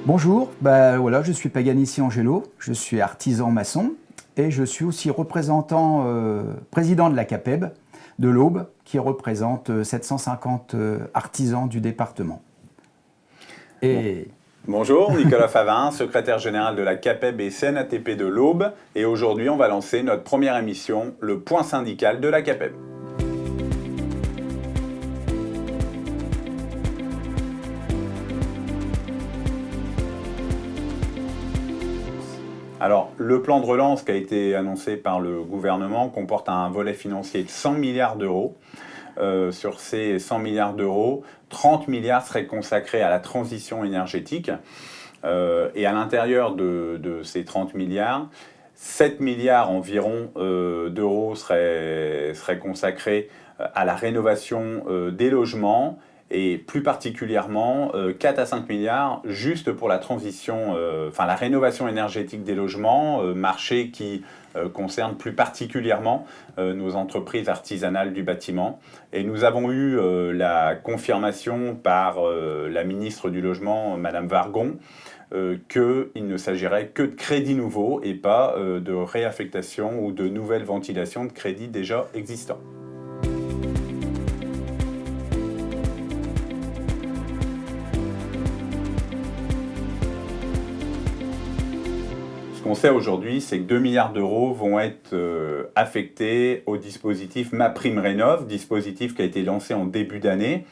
Bonjour, voilà, je suis Paganissi Angelo, je suis artisan maçon et je suis aussi représentant, président de la CAPEB de l'Aube qui représente 750 artisans du département. Et... Bonjour, Nicolas Favin, secrétaire général de la CAPEB et CNATP de l'Aube. Et aujourd'hui, on va lancer notre première émission, le point syndical de la CAPEB. Alors, le plan de relance qui a été annoncé par le gouvernement comporte un volet financier de 100 milliards d'euros. Sur ces 100 milliards d'euros, 30 milliards seraient consacrés à la transition énergétique. Et à l'intérieur de ces 30 milliards, 7 milliards environ d'euros seraient consacrés à la rénovation des logements et plus particulièrement 4 à 5 milliards juste pour la transition, la rénovation énergétique des logements, marché qui concerne plus particulièrement nos entreprises artisanales du bâtiment. Et nous avons eu la confirmation par la ministre du Logement, Madame Wargon, qu'il ne s'agirait que de crédits nouveaux et pas de réaffectation ou de nouvelles ventilations de crédits déjà existants. Ce qu'on sait aujourd'hui, c'est que 2 milliards d'euros vont être affectés au dispositif MaPrimeRénov', dispositif qui a été lancé en début d'année.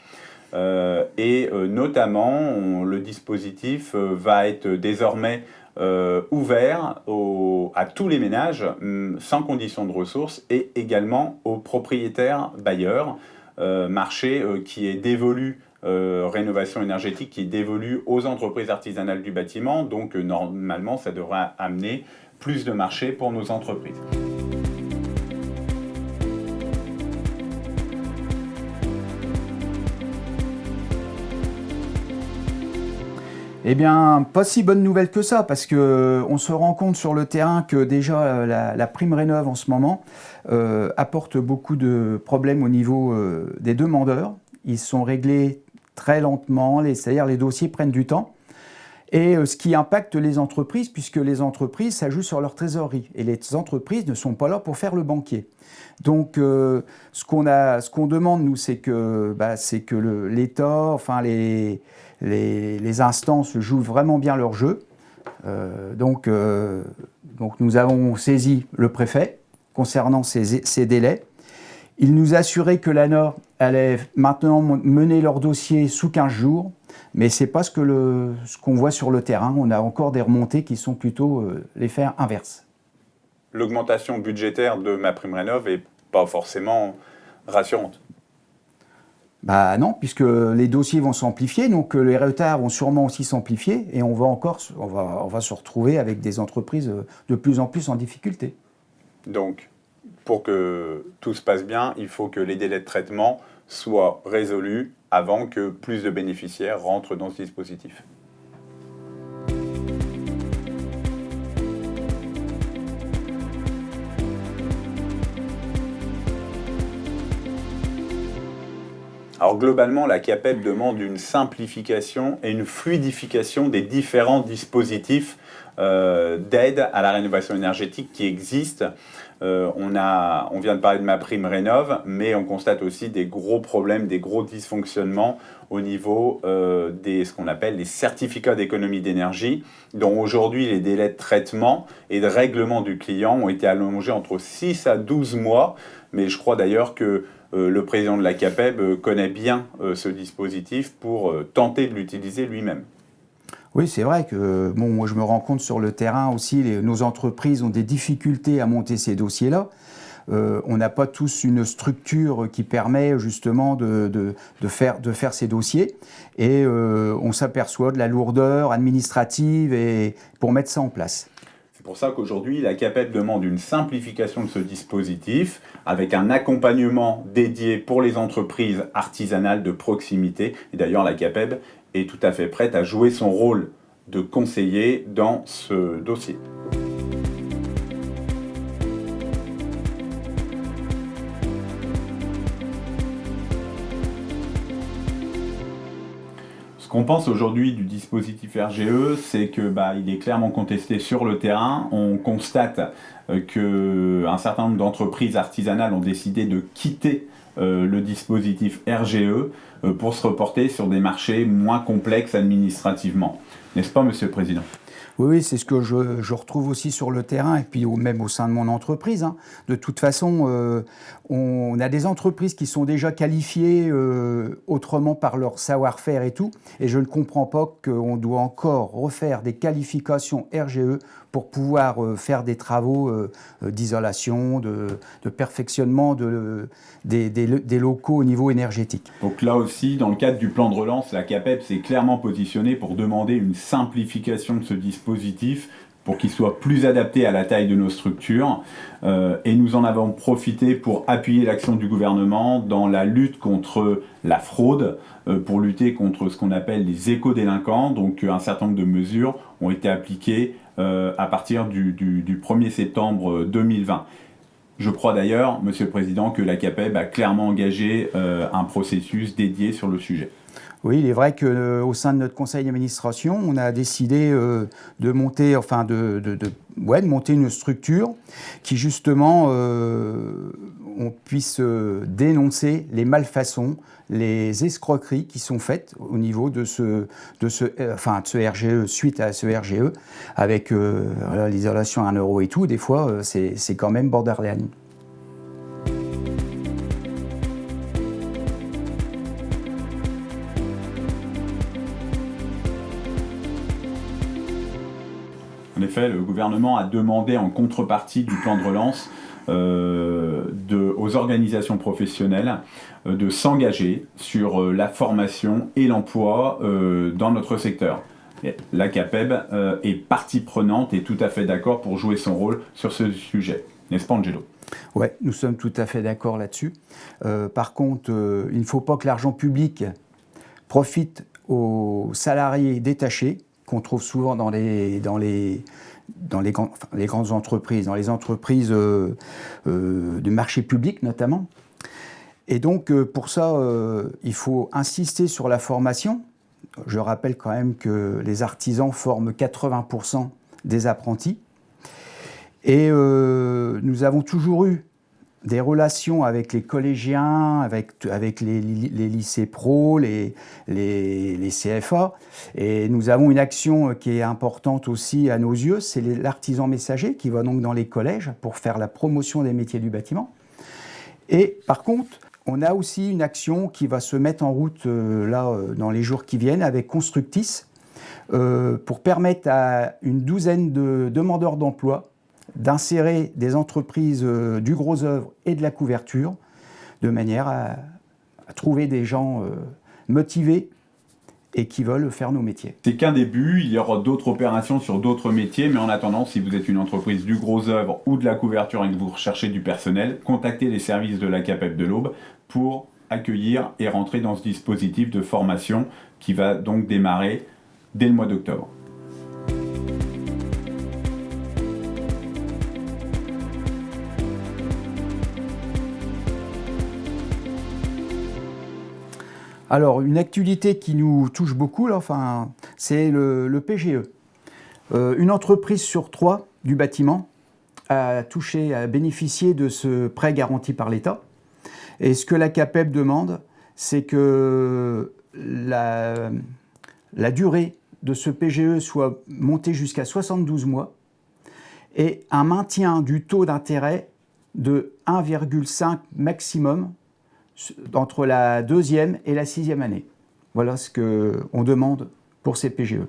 Notamment, le dispositif va être désormais ouvert à tous les ménages sans condition de ressources et également aux propriétaires bailleurs, marché qui est dévolu rénovation énergétique qui est dévolue aux entreprises artisanales du bâtiment. Donc normalement, ça devrait amener plus de marché pour nos entreprises. Eh bien, pas si bonne nouvelle que ça, parce qu'on se rend compte sur le terrain que déjà la prime rénov' en ce moment apporte beaucoup de problèmes au niveau des demandeurs. Ils sont réglés très lentement, c'est-à-dire les dossiers prennent du temps. Et ce qui impacte les entreprises, puisque les entreprises, ça joue sur leur trésorerie. Et les entreprises ne sont pas là pour faire le banquier. Donc, ce qu'on demande, nous, c'est que l'État, les instances jouent vraiment bien leur jeu. Donc, nous avons saisi le préfet concernant ces délais. Il nous assurait que l'ANA allait maintenant mener leur dossier sous 15 jours, mais ce n'est pas ce qu'on voit sur le terrain. On a encore des remontées qui sont plutôt l'effet inverse. L'augmentation budgétaire de MaPrimeRénov' n'est pas forcément rassurante. Non, puisque les dossiers vont s'amplifier, donc les retards vont sûrement aussi s'amplifier, et on va se retrouver avec des entreprises de plus en plus en difficulté. Donc, pour que tout se passe bien, il faut que les délais de traitement soient résolus avant que plus de bénéficiaires rentrent dans ce dispositif. Alors globalement, la CAPEB demande une simplification et une fluidification des différents dispositifs d'aide à la rénovation énergétique qui existent. On vient de parler de MaPrimeRénov', mais on constate aussi des gros problèmes, des gros dysfonctionnements au niveau ce qu'on appelle les certificats d'économie d'énergie, dont aujourd'hui les délais de traitement et de règlement du client ont été allongés entre 6 à 12 mois. Mais je crois d'ailleurs que le président de la CAPEB connaît bien ce dispositif pour tenter de l'utiliser lui-même. Oui, c'est vrai que moi je me rends compte sur le terrain aussi, nos entreprises ont des difficultés à monter ces dossiers-là. On n'a pas tous une structure qui permet justement de faire ces dossiers. Et on s'aperçoit de la lourdeur administrative pour mettre ça en place. C'est pour ça qu'aujourd'hui, la CAPEB demande une simplification de ce dispositif avec un accompagnement dédié pour les entreprises artisanales de proximité. Et d'ailleurs, la CAPEB est tout à fait prête à jouer son rôle de conseiller dans ce dossier. Ce qu'on pense aujourd'hui du dispositif RGE, c'est que il est clairement contesté sur le terrain. On constate qu'un certain nombre d'entreprises artisanales ont décidé de quitter le dispositif RGE pour se reporter sur des marchés moins complexes administrativement. N'est-ce pas, Monsieur le Président ? Oui, c'est ce que je retrouve aussi sur le terrain et puis même au sein de mon entreprise, hein. De toute façon, on a des entreprises qui sont déjà qualifiées autrement par leur savoir-faire et tout, et je ne comprends pas qu'on doit encore refaire des qualifications RGE pour pouvoir faire des travaux d'isolation, de perfectionnement des locaux au niveau énergétique. Donc là aussi, dans le cadre du plan de relance, la CAPEB s'est clairement positionnée pour demander une simplification de ce dispositif pour qu'il soit plus adapté à la taille de nos structures. Et nous en avons profité pour appuyer l'action du gouvernement dans la lutte contre la fraude, pour lutter contre ce qu'on appelle les éco-délinquants. Donc un certain nombre de mesures ont été appliquées à partir du 1er septembre 2020. Je crois d'ailleurs, Monsieur le Président, que la CAPEB a clairement engagé un processus dédié sur le sujet. Oui, il est vrai qu'au sein de notre conseil d'administration, on a décidé de monter, de monter une structure qui justement on puisse dénoncer les malfaçons, les escroqueries qui sont faites au niveau de ce RGE, suite à ce RGE, avec l'isolation à 1 euro et tout. Des fois, c'est quand même borderline. En effet, le gouvernement a demandé en contrepartie du plan de relance aux organisations professionnelles de s'engager sur la formation et l'emploi dans notre secteur. La CAPEB est partie prenante et tout à fait d'accord pour jouer son rôle sur ce sujet. N'est-ce pas, Angelo ? Oui, nous sommes tout à fait d'accord là-dessus. Par contre, il ne faut pas que l'argent public profite aux salariés détachés, qu'on trouve souvent dans les grandes entreprises, dans les entreprises de marché public notamment. Et donc, pour ça, il faut insister sur la formation. Je rappelle quand même que les artisans forment 80% des apprentis. Et nous avons toujours eu des relations avec les collégiens, avec les lycées pro, les CFA. Et nous avons une action qui est importante aussi à nos yeux, c'est l'artisan messager qui va donc dans les collèges pour faire la promotion des métiers du bâtiment. Et par contre, on a aussi une action qui va se mettre en route dans les jours qui viennent avec Constructis pour permettre à une douzaine de demandeurs d'emploi d'insérer des entreprises du gros œuvre et de la couverture de manière à trouver des gens motivés et qui veulent faire nos métiers. C'est qu'un début, il y aura d'autres opérations sur d'autres métiers, mais en attendant, si vous êtes une entreprise du gros œuvre ou de la couverture et que vous recherchez du personnel, contactez les services de la CAPEB de l'Aube pour accueillir et rentrer dans ce dispositif de formation qui va donc démarrer dès le mois d'octobre. Alors, une actualité qui nous touche beaucoup, là, c'est le PGE. Une entreprise sur 3 du bâtiment a bénéficié de ce prêt garanti par l'État. Et ce que la CAPEB demande, c'est que la durée de ce PGE soit montée jusqu'à 72 mois et un maintien du taux d'intérêt de 1,5 maximum entre la 2e et la 6e année. Voilà ce qu'on demande pour ces PGE.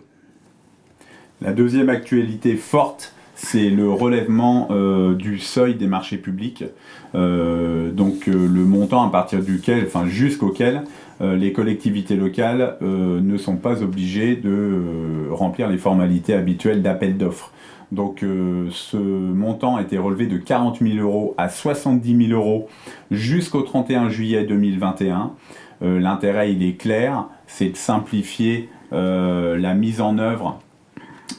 La deuxième actualité forte, c'est le relèvement du seuil des marchés publics, donc le montant à partir duquel, jusqu'auquel les collectivités locales ne sont pas obligées de remplir les formalités habituelles d'appel d'offres. Donc ce montant a été relevé de 40 000 € à 70 000 € jusqu'au 31 juillet 2021. L'intérêt, il est clair, c'est de simplifier la mise en œuvre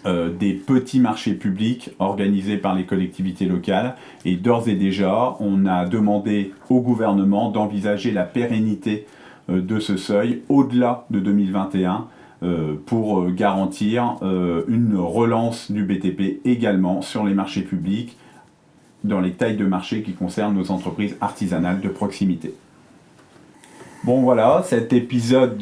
des petits marchés publics organisés par les collectivités locales. Et d'ores et déjà, on a demandé au gouvernement d'envisager la pérennité de ce seuil au-delà de 2021, pour garantir une relance du BTP également sur les marchés publics, dans les tailles de marché qui concernent nos entreprises artisanales de proximité. Bon voilà, cet épisode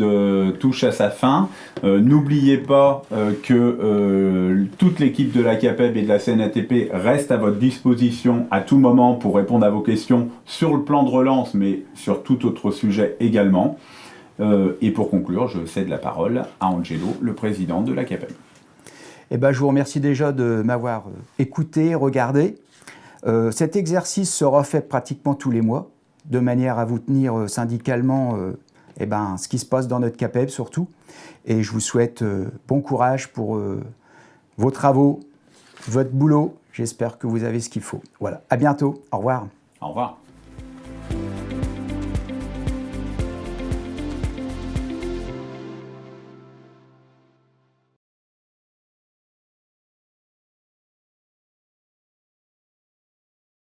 touche à sa fin. N'oubliez pas que toute l'équipe de la CAPEB et de la CNATP reste à votre disposition à tout moment pour répondre à vos questions sur le plan de relance, mais sur tout autre sujet également. Et pour conclure, je cède la parole à Angelo, le président de la CAPEB. Eh ben, je vous remercie déjà de m'avoir écouté, regardé. Cet exercice sera fait pratiquement tous les mois, de manière à vous tenir syndicalement ce qui se passe dans notre CAPEB surtout. Et je vous souhaite bon courage pour vos travaux, votre boulot. J'espère que vous avez ce qu'il faut. Voilà, à bientôt. Au revoir. Au revoir.